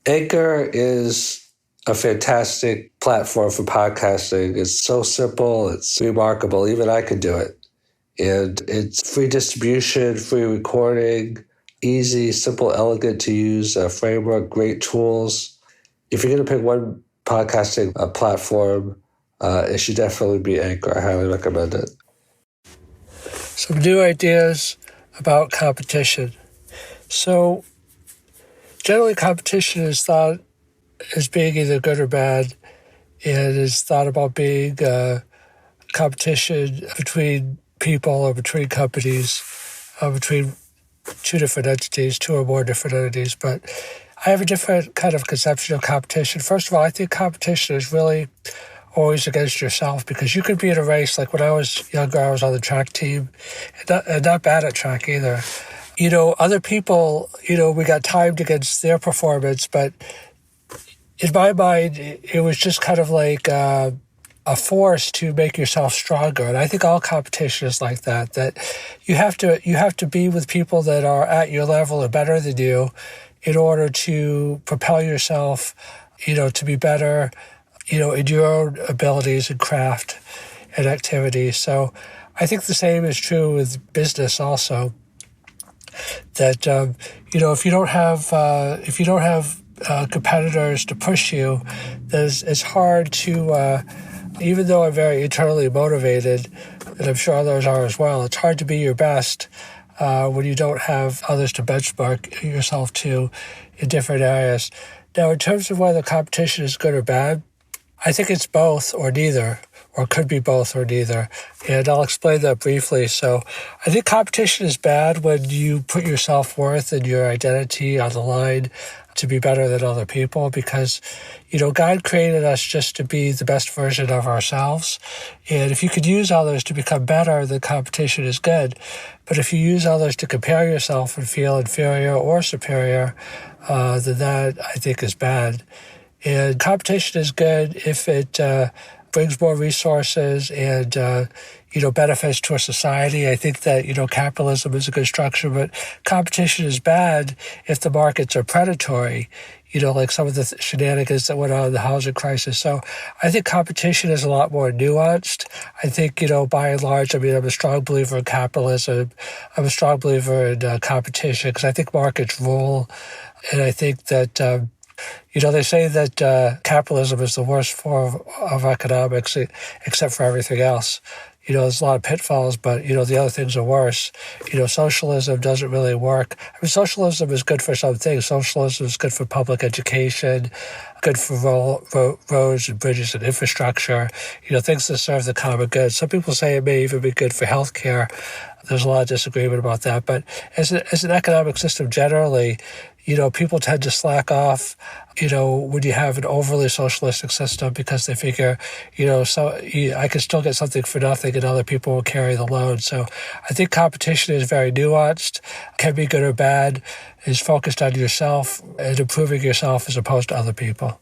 Anchor is a fantastic platform for podcasting. It's so simple. It's remarkable. Even I could do it. And it's free distribution, free recording, easy, simple, elegant to use framework, great tools. If you're going to pick one podcasting platform, it should definitely be Anchor. I highly recommend it. Some new ideas about competition. So generally competition is thought as being either good or bad, and is thought about being competition between people or between companies, between two different entities, two or more different entities. But I have a different kind of conception of competition. First of all, I think competition is really always against yourself, because you could be in a race. Like when I was younger, I was on the track team, and not bad at track either. Other people, we got timed against their performance, but in my mind, it was just kind of like a force to make yourself stronger. And I think all competition is like that you have to be with people that are at your level or better than you in order to propel yourself, to be better, in your own abilities and craft and activities. So I think the same is true with business also. That if you don't have competitors to push you, then it's hard to. Even though I'm very internally motivated, and I'm sure others are as well, it's hard to be your best when you don't have others to benchmark yourself to in different areas. Now, in terms of whether competition is good or bad, I think it's both or neither, or could be both or neither. And I'll explain that briefly. So I think competition is bad when you put your self-worth and your identity on the line to be better than other people, because, God created us just to be the best version of ourselves. And if you could use others to become better, then competition is good. But if you use others to compare yourself and feel inferior or superior, then that, I think, is bad. And competition is good if it brings more resources and, benefits to a society. I think that, capitalism is a good structure, but competition is bad if the markets are predatory, like some of the shenanigans that went on in the housing crisis. So I think competition is a lot more nuanced. I think, by and large, I'm a strong believer in capitalism. I'm a strong believer in competition, because I think markets rule. And I think that, they say that capitalism is the worst form of economics, except for everything else. There's a lot of pitfalls, but, the other things are worse. Socialism doesn't really work. Socialism is good for some things. Socialism is good for public education, good for roads and bridges and infrastructure, things that serve the common good. Some people say it may even be good for healthcare. There's a lot of disagreement about that. But as an economic system generally, people tend to slack off, when you have an overly socialistic system, because they figure, I can still get something for nothing and other people will carry the load. So I think competition is very nuanced, can be good or bad, is focused on yourself and improving yourself as opposed to other people.